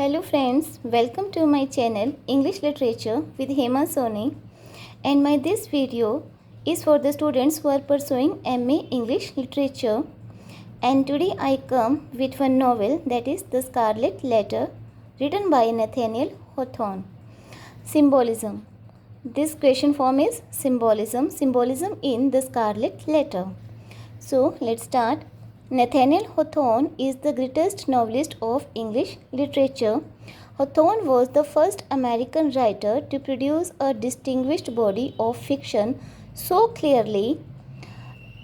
Hello friends, welcome to my channel English Literature with Hema Soni, and my this video is for the students who are pursuing MA English Literature, and today I come with one novel, that is The Scarlet Letter, written by Nathaniel Hawthorne. Symbolism. This question form is symbolism in The Scarlet Letter. So let's start. Nathaniel Hawthorne is the greatest novelist of English literature. Hawthorne was the first American writer to produce a distinguished body of fiction so clearly.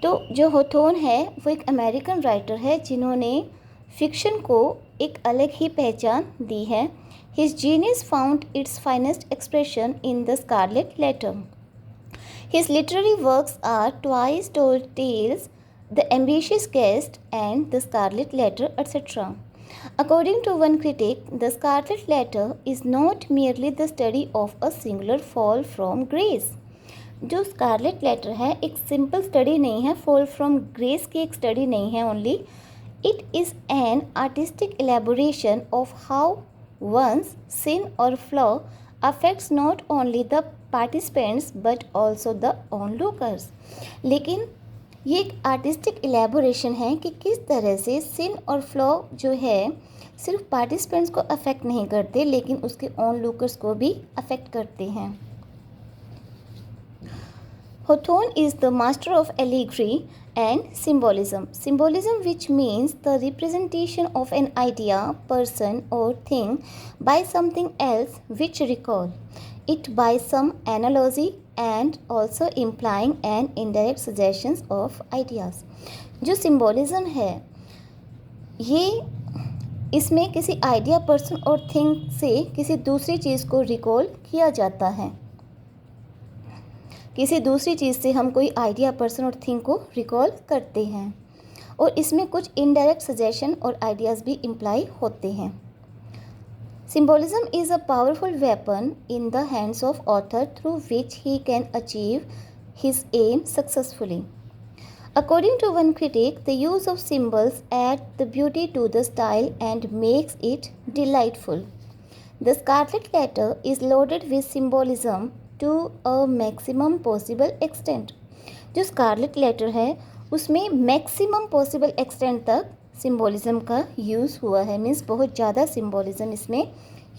तो जो Hawthorne है वो एक American writer है जिन्होंने fiction को एक अलग ही पहचान दी है. His genius found its finest expression in The Scarlet Letter. His literary works are Twice Told Tales, The Ambitious Guest, and The Scarlet Letter, etc. According to one critic, The Scarlet Letter is not merely the study of a singular fall from grace. जो Scarlett letter है एक simple study नहीं है, fall from grace की एक study नहीं है only. It is an artistic elaboration of how one's sin और flaw affects not only the participants but also the onlookers. लेकिन ये एक आर्टिस्टिक एलेबोरेशन है कि किस तरह से सिन और फ्लॉ जो है सिर्फ पार्टिसिपेंट्स को अफेक्ट नहीं करते लेकिन उसके ऑन लूकर्स को भी अफेक्ट करते हैं. Hawthorne is the master of allegory and symbolism. Symbolism, which means the representation of an idea, person or thing by something else which recall it by some analogy and also implying an indirect suggestions of ideas. जो symbolism है ये इसमें किसी idea, person और thing से किसी दूसरी चीज़ को रिकॉल किया जाता है. किसी दूसरी चीज़ से हम कोई आइडिया, पर्सन और थिंग को रिकॉल करते हैं और इसमें कुछ इनडायरेक्ट सजेशन और आइडियाज़ भी इम्प्लाई होते हैं. Symbolism is a powerful weapon in the hands of author through which he can achieve his aim successfully. According to one critic, the use of symbols add the beauty to the style and makes it delightful. The Scarlett letter is loaded with symbolism to a maximum possible extent. जो Scarlett letter है उसमें maximum possible extent तक symbolism का use हुआ है, means बहुत ज़्यादा symbolism इसमें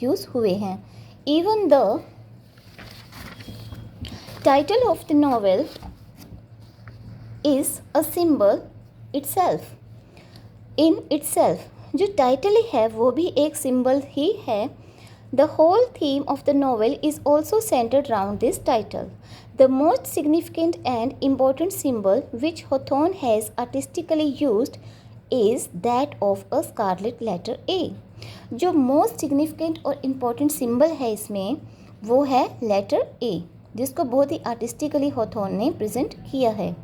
यूज़ हुए हैं. Even the title of the novel is a symbol itself in itself. जो टाइटल है वो भी एक सिंबल ही है. The whole theme of the novel is also centered around this title. The most significant and important symbol which Hawthorne has artistically used is that of a scarlet letter A. जो most significant और important symbol है इसमें वो है letter A, जिसको बहुत ही artistically Hawthorne ने present किया है.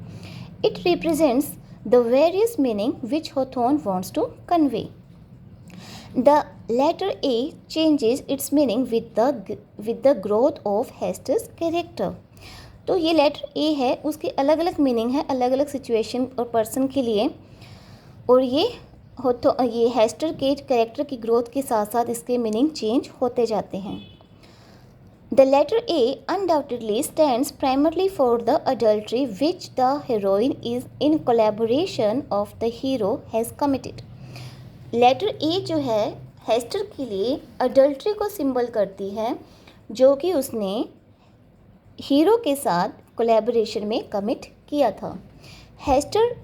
It represents the various meaning which Hawthorne wants to convey. The letter A changes its meaning with the growth of Hester's character. तो ये लेटर A है, उसकी अलग अलग मीनिंग है अलग अलग सिचुएशन और पर्सन के लिए, और ये हेस्टर के कैरेक्टर की ग्रोथ के साथ साथ इसके मीनिंग चेंज होते जाते हैं. The letter A undoubtedly stands primarily for the adultery which the heroine is in collaboration of the hero has committed. Letter A जो है हेस्टर के लिए अडल्ट्री को सिंबल करती है जो कि उसने हीरो के साथ कोलैबोरेशन में कमिट किया था. Hester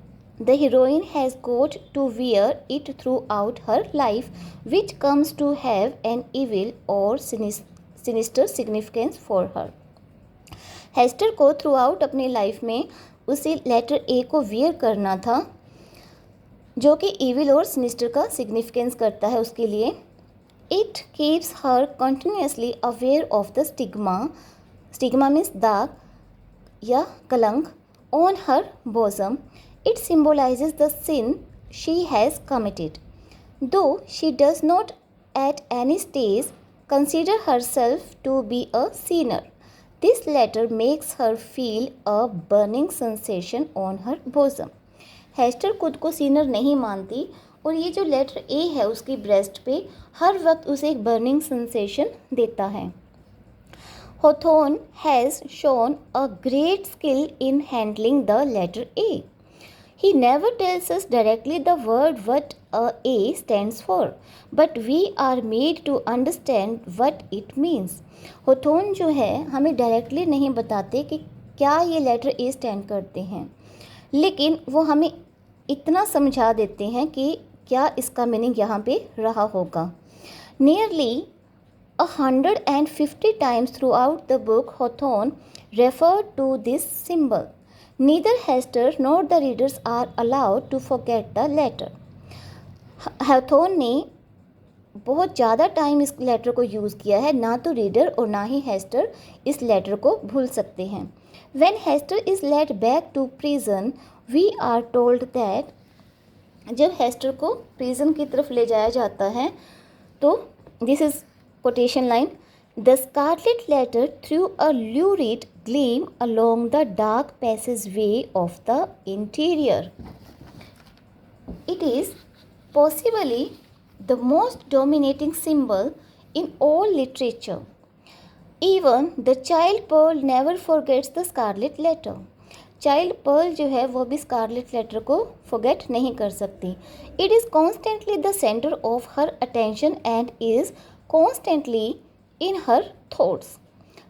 the heroine has got to wear it throughout her life which comes to have an evil और sinister significance for her. Hester को थ्रू आउट अपनी लाइफ में उसे लेटर ए को वियर करना था जो कि ईविल और सिनिस्टर का सिग्निफिकेंस करता है उसके लिए. It keeps her continuously aware of the stigma means दाग या कलंक on her bosom. It symbolises the sin she has committed though she does not at any stage consider herself to be a sinner. This letter makes her feel a burning sensation on her bosom. Hester खुद को सीनर नहीं मानती और ये जो letter ए है उसकी breast पे हर वक्त उसे एक बर्निंग सेंसेशन देता है। Hawthorne has shown a great skill in handling the letter A. He never tells us directly the word what A stands for, but we are made to understand what it means. Hawthorne जो है हमें directly नहीं बताते कि क्या ये letter ए stand करते हैं, लेकिन वो हमें इतना समझा देते हैं कि क्या इसका मीनिंग यहाँ पे रहा होगा। Nearly 150 times throughout the book, Hawthorne referred to this symbol. Neither Hester nor the readers are allowed to forget the letter. Hawthorne ने बहुत ज़्यादा टाइम इस लेटर को यूज़ किया है, ना तो रीडर और ना ही हेस्टर इस लेटर को भूल सकते हैं। When Hester is led back to prison, we are told that जब हेस्टर को प्रिजन की तरफ ले जाया जाता है तो this is quotation line, the scarlet letter threw a lurid gleam along the dark passageway of the interior. It is possibly the most dominating symbol in all literature. Even the child Pearl never forgets the scarlet letter. Child Pearl जो है वो भी Scarlett letter को forget नहीं कर सकती। It is constantly the centre of her attention and is constantly in her thoughts.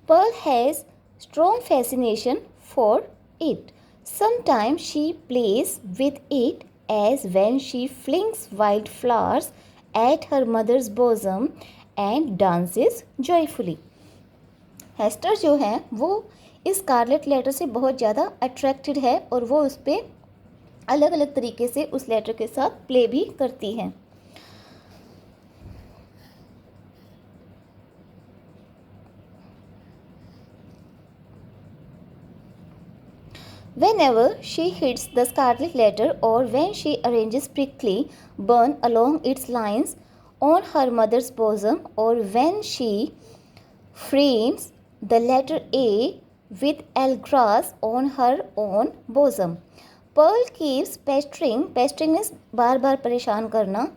Pearl has strong fascination for it. Sometimes she plays with it as when she flings wildflowers at her mother's bosom and dances joyfully. Hester जो है वो इस Scarlett letter से बहुत ज़्यादा attracted है और वो उस पर अलग अलग तरीके से उस लेटर के साथ प्ले भी करती है। Whenever she hits the scarlet letter or when she arranges prickly burn along its lines on her mother's bosom or when she frames the letter A with algras on her own bosom. Pearl keeps pestering is बार बार परेशान करना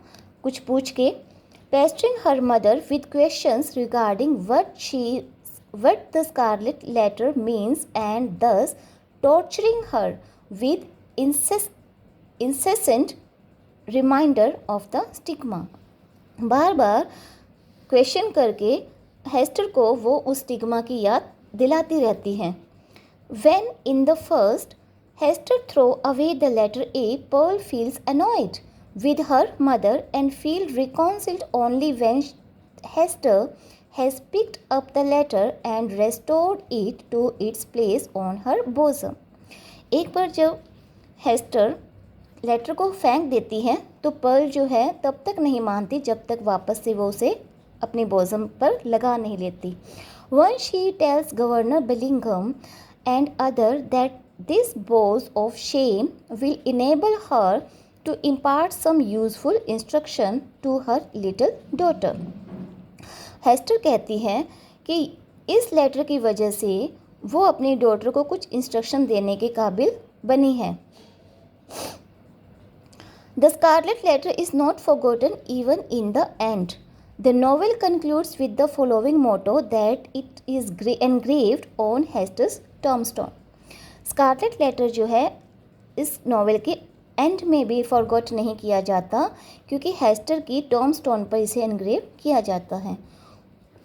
कुछ पूछ के, pestering her mother with questions regarding what the scarlet letter means and thus torturing her with incessant reminder of the stigma. Bar bar question करके हेस्टर को वो उस stigma की याद दिलाती रहती हैं। When in the first Hester throw away the letter A, Pearl feels annoyed with her mother and feels reconciled only when Hester has picked up the letter and restored it to its place on her bosom. एक बार जब Hester letter को फेंक देती है तो Perl जो है तब तक नहीं मानती जब तक वापस से वो उसे अपनी बोजम पर लगा नहीं लेती। Once she tells Governor Bellingham and other that this boss of shame will enable her to impart some useful instruction to her little daughter. Hester कहती है कि इस लेटर की वजह से वो अपनी डॉटर को कुछ इंस्ट्रक्शन देने के काबिल बनी है। The Scarlett letter is not forgotten even in the end. The novel concludes with the following motto that it is engraved on Hester's tombstone. Scarlet Letter जो है इस नॉवेल के एंड में भी फॉरगॉट नहीं किया जाता क्योंकि हेस्टर की टॉम्बस्टोन पर इसे एनग्रेव किया जाता है।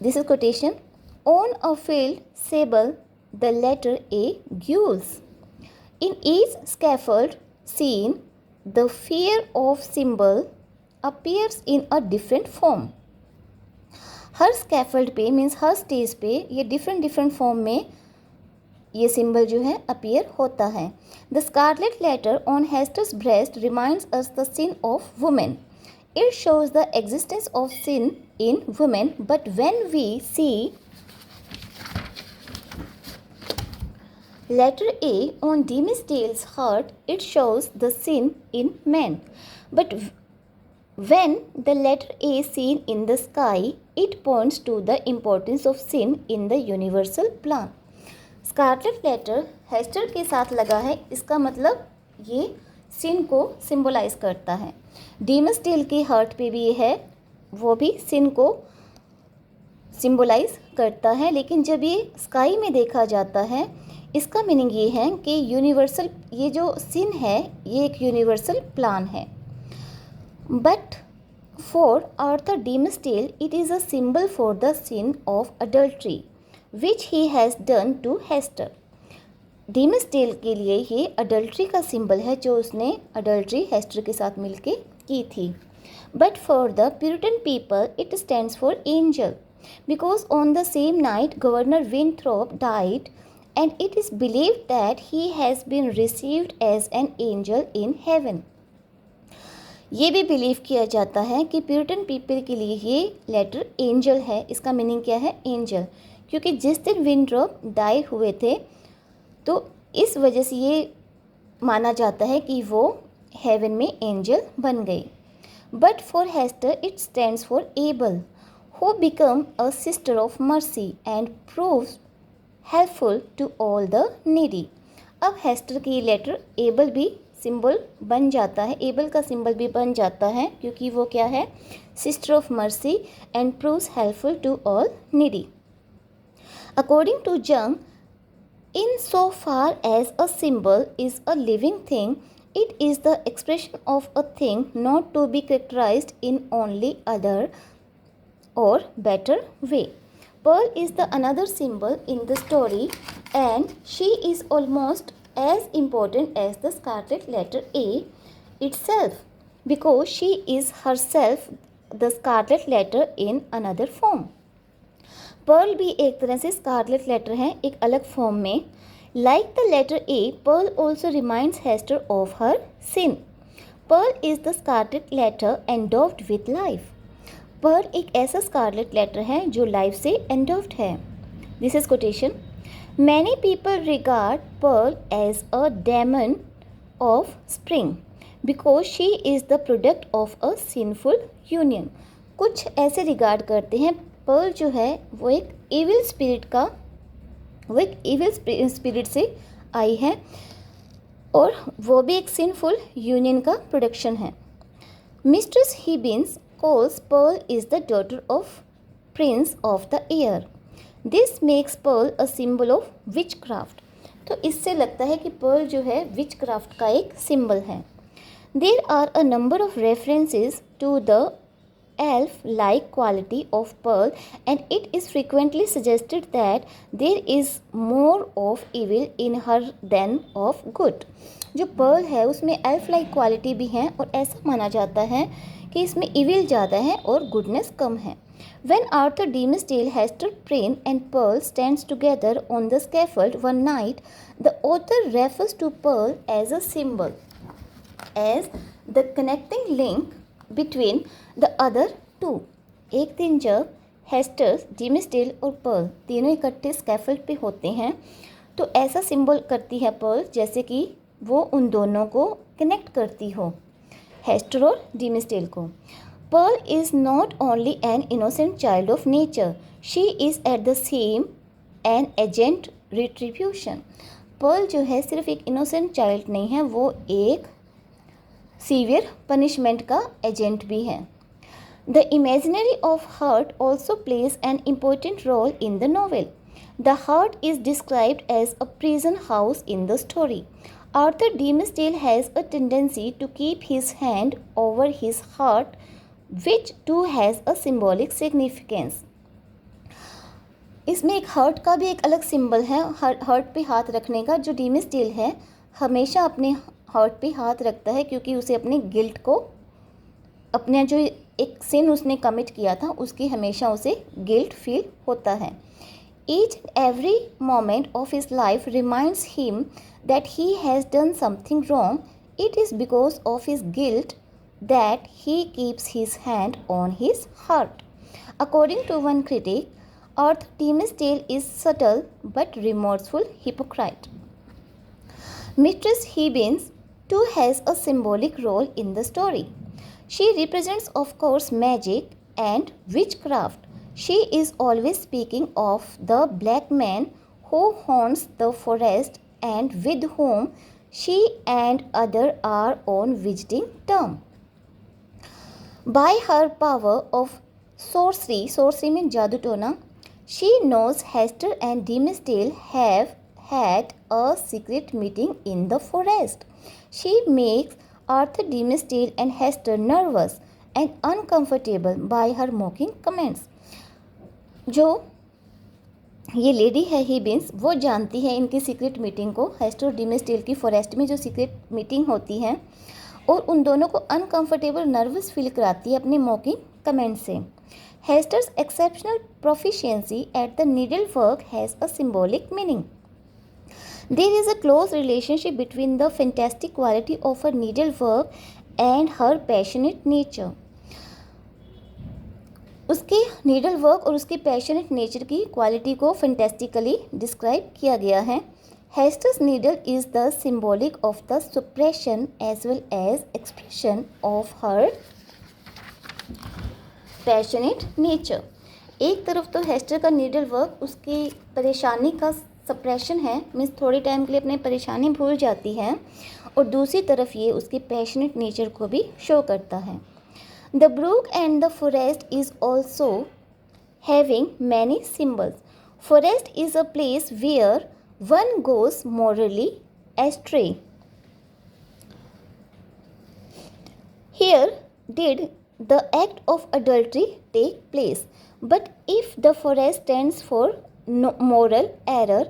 This is quotation. On a field sable, the letter A gules. In each scaffold scene, the fear of symbol appears in a different form. Her scaffold पे मीन्स हर स्टेज पे ये डिफरेंट फॉर्म में ये symbol जो है appear होता है। The scarlet letter on Hester's breast reminds us the sin of women. It shows the existence of sin in women, but when we see letter A on Dimmesdale's heart, it shows the sin in men. But when the letter A is seen in the sky, it points to the importance of sin in the universal plan. Scarlet letter Hester के साथ लगा है, इसका मतलब ये सिन को symbolize करता है। डीमस टेल के हार्ट पे भी ये है, वो भी सिन को सिंबलाइज करता है। लेकिन जब ये स्काई में देखा जाता है, इसका मीनिंग ये है कि यूनिवर्सल, ये जो सिन है ये एक यूनिवर्सल प्लान है। But for Arthur Dimmesdale it is a symbol for the sin of adultery which he has done to Hester. Dimmesdale के लिए ये अडल्ट्री का सिंबल है जो उसने अडल्ट्री हेस्टर के साथ मिलके की थी। But for the Puritan people it stands for angel, because on the same night Governor Winthrop died and it is believed that he has been received as an angel in heaven। ये भी believe किया जाता है कि Puritan people के लिए ये letter angel है। इसका मीनिंग क्या है? एंजल, क्योंकि जिस दिन विंड्रॉप डाई हुए थे तो इस वजह से ये माना जाता है कि वो हेवन में एंजल बन गए। But for Hester it stands for able who become a sister of mercy and proves helpful to all the needy। अब हेस्टर की लेटर एबल भी सिंबल बन जाता है, एबल का सिंबल भी बन जाता है क्योंकि वो क्या है? Sister of mercy and proves helpful to all needy. According to Jung, in so far as a symbol is a living thing, it is the expression of a thing not to be characterized in only other or better way। Pearl is the another symbol in the story and she is almost as important as the scarlet letter A itself because she is herself the scarlet letter in another form। Pearl भी एक तरह से scarlet letter है एक अलग form में। Like the letter A, Pearl also reminds Hester of her sin। Pearl is the scarlet letter endowed with life। Pearl एक ऐसा स्कारलेट लेटर है जो लाइफ से एंडोव्ड है। This is quotation. Many people regard Pearl as a demon of spring because she is the product of a sinful union. कुछ ऐसे regard करते हैं पर्ल जो है वो एक इविल स्पिरिट से आई है और वो भी एक सिनफुल यूनियन का प्रोडक्शन है। Mistress Hibbins calls Pearl is the daughter of Prince of the Air। This makes Pearl a symbol of witchcraft। तो इससे लगता है कि पर्ल जो है विचक्राफ्ट का एक सिंबल है। There are a number of references to the elf-like quality of Pearl and it is frequently suggested that there is more of evil in her than of good। जो Perl है उसमें elf-like quality भी हैं और ऐसा माना जाता है कि इसमें इविल ज़्यादा है और गुडनेस कम है। When Arthur Demas Dale, Hester Prynne and Pearl stands together on the scaffold one night, the author refers to Pearl as a symbol, as the connecting link between the other two। एक दिन जब Hester, डीमस del और Perl तीनों इकट्ठे scaffold पे होते हैं तो ऐसा सिंबल करती है पर्ल जैसे कि वो उन दोनों को कनेक्ट करती हो, हेस्टर और डीमस डेल को। Pearl is not only an innocent child of nature, she is at the same an agent retribution। Pearl जो है सिर्फ एक innocent child नहीं है, वो एक सीवियर पनिशमेंट का एजेंट भी है। The imaginary of heart also plays an important role in the novel। The heart is described as a prison house in the story। Arthur Demas Dale has a tendency to keep his hand over his heart, which too has a symbolic significance। इसमें एक hurt का भी एक अलग symbol है, hurt पे हाथ रखने का। जो डीमस डेल है हमेशा अपने हर्ट पे हाथ रखता है क्योंकि उसे अपने गिल्ट को, अपने जो एक सिन उसने कमिट किया था उसकी हमेशा उसे गिल्ट फील होता है। Each and every moment of his life reminds him that he has done something wrong। It is because of his guilt that he keeps his hand on his heart। According to one critic, Arthur Demas Dale is subtle but remorseful hypocrite। Mistress Hibbins too has a symbolic role in the story। She represents, of course, magic and witchcraft। She is always speaking of the black man who haunts the forest and with whom She and other are on visiting term. By her power of sorcery means जादू टोना, she knows Hester and Dimmesdale have had a secret meeting in the forest. She makes Arthur Dimmesdale and Hester nervous and uncomfortable by her mocking comments. जो ये lady है हिबिन्स, वो जानती है इनकी secret meeting को, हेस्टर और डिमेस्डेल की फॉरेस्ट में जो सीक्रेट मीटिंग होती है, और उन दोनों को अनकंफर्टेबल नर्वस फील कराती है अपने मॉकिंग कमेंट से. Hester's exceptional proficiency at the needle work has a symbolic meaning. There is a close relationship between the fantastic quality of her needlework and her passionate nature. उसके needle work और उसके passionate nature की quality को fantastically describe किया गया है. Hester's needle is the symbolic of the suppression as well as expression of her passionate nature. एक तरफ तो हेस्टर का नीडल वर्क उसकी परेशानी का सप्रेशन है, मीन्स थोड़ी टाइम के लिए अपनी परेशानी भूल जाती है, और दूसरी तरफ ये उसके पैशनेट नेचर को भी शो करता है. The brook and the forest is also having many symbols. Forest is a place where one goes morally astray. Here did the act of adultery take place. But if the forest stands for moral error,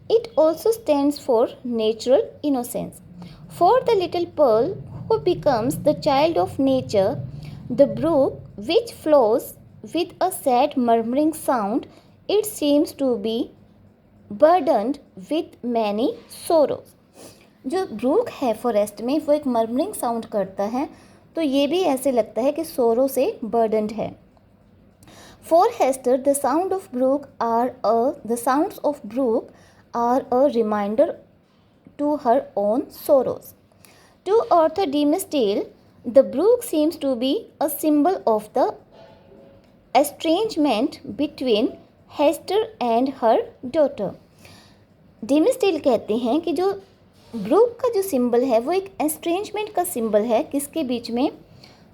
it also stands for natural innocence. For the little Pearl who becomes the child of nature, the brook which flows with a sad murmuring sound, it seems to be burdened with many sorrows. जो Brooke है forest में वो एक murmuring sound करता है, तो ये भी ऐसे लगता है कि सोरो से बर्डनड है. For Hester, the sounds of brook are a reminder to her own sorrows. To Arthur Dimmesdale, the brook seems to be a symbol of the estrangement between Hester and her daughter. Dimmesdale कहते हैं कि जो Brooke का जो symbol है वो एक एस्ट्रेंजमेंट का सिंबल है, किसके बीच में,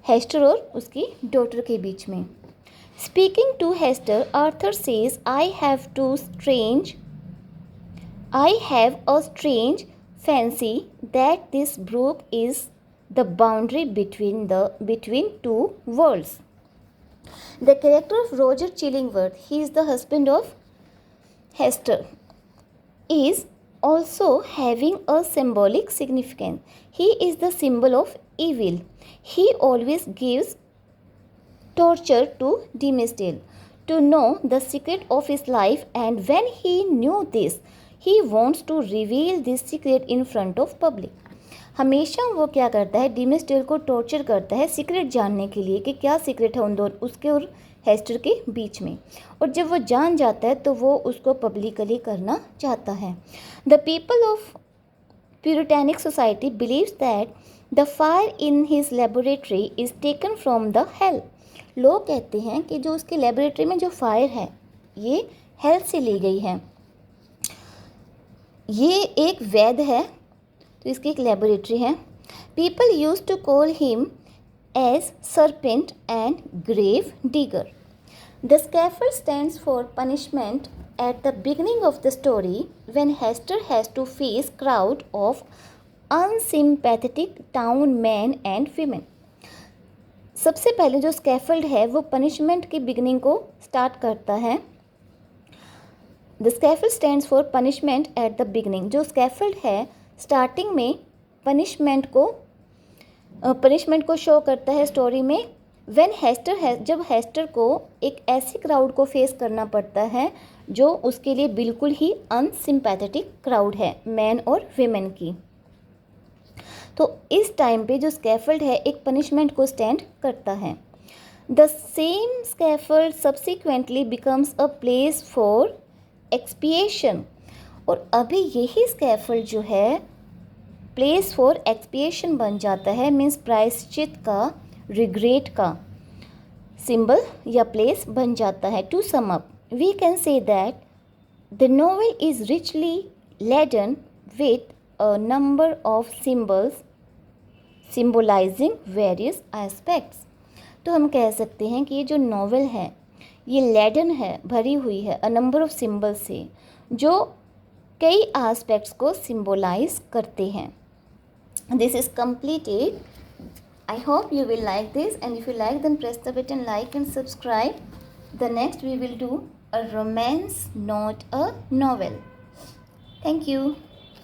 हेस्टर और उसकी डॉटर के बीच में. Speaking to Hester, Arthur says, I have a strange fancy that this brook is the boundary between two worlds. The character of Roger Chillingworth, he is the husband of Hester, is also having a symbolic significance. He is the symbol of evil. He always gives torture to Dimmesdale to know the secret of his life, and when he knew this, he wants to reveal this secret in front of public. हमेशा वो क्या करता है, डिमेस्डेल को torture करता है secret जानने के लिए कि क्या सीक्रेट है उन दोनों, उसके और हेस्टर के बीच में, और जब वो जान जाता है तो वो उसको पब्लिकली करना चाहता है. The people of Puritanic society believes that the fire in his laboratory is taken from the hell. लोग कहते हैं कि जो उसके लेबोरेटरी में जो फायर है ये हेल से ली गई है. ये एक वैद है तो इसकी एक लेबोरेटरी है. People use to call him as serpent and grave digger. The scaffold stands for punishment at the beginning of the story when Hester has to face crowd of unsympathetic town man and women. सबसे पहले जो scaffold है वो punishment की beginning को start करता है. The scaffold stands for punishment at the beginning. जो स्कैफोल्ड है स्टार्टिंग में पनिशमेंट को शो करता है स्टोरी में. व्हेन हेस्टर है, जब हेस्टर को एक ऐसी क्राउड को फेस करना पड़ता है जो उसके लिए बिल्कुल ही अनसिम्पैथेटिक क्राउड है, मैन और वीमेन की. तो इस टाइम पे जो स्कैफोल्ड है एक पनिशमेंट को स्टैंड करता है. The same scaffold subsequently becomes a place for expiation. और अभी यही स्कैफोल्ड जो है प्लेस फॉर एक्सपिएशन बन जाता है, मीन्स प्रायश्चित का, रिग्रेट का सिंबल या प्लेस बन जाता है. To sum up, we can say that the novel is richly laden with a number of symbols symbolizing various aspects. तो हम कह सकते हैं कि ये जो नॉवेल है ये लेडन है, भरी हुई है अ नंबर ऑफ सिम्बल से, जो कई एस्पेक्ट्स को सिम्बोलाइज करते हैं. This is completed. I hope you will like this, and if you like then press the button like and subscribe. The next we will do a romance, not a novel. Thank you.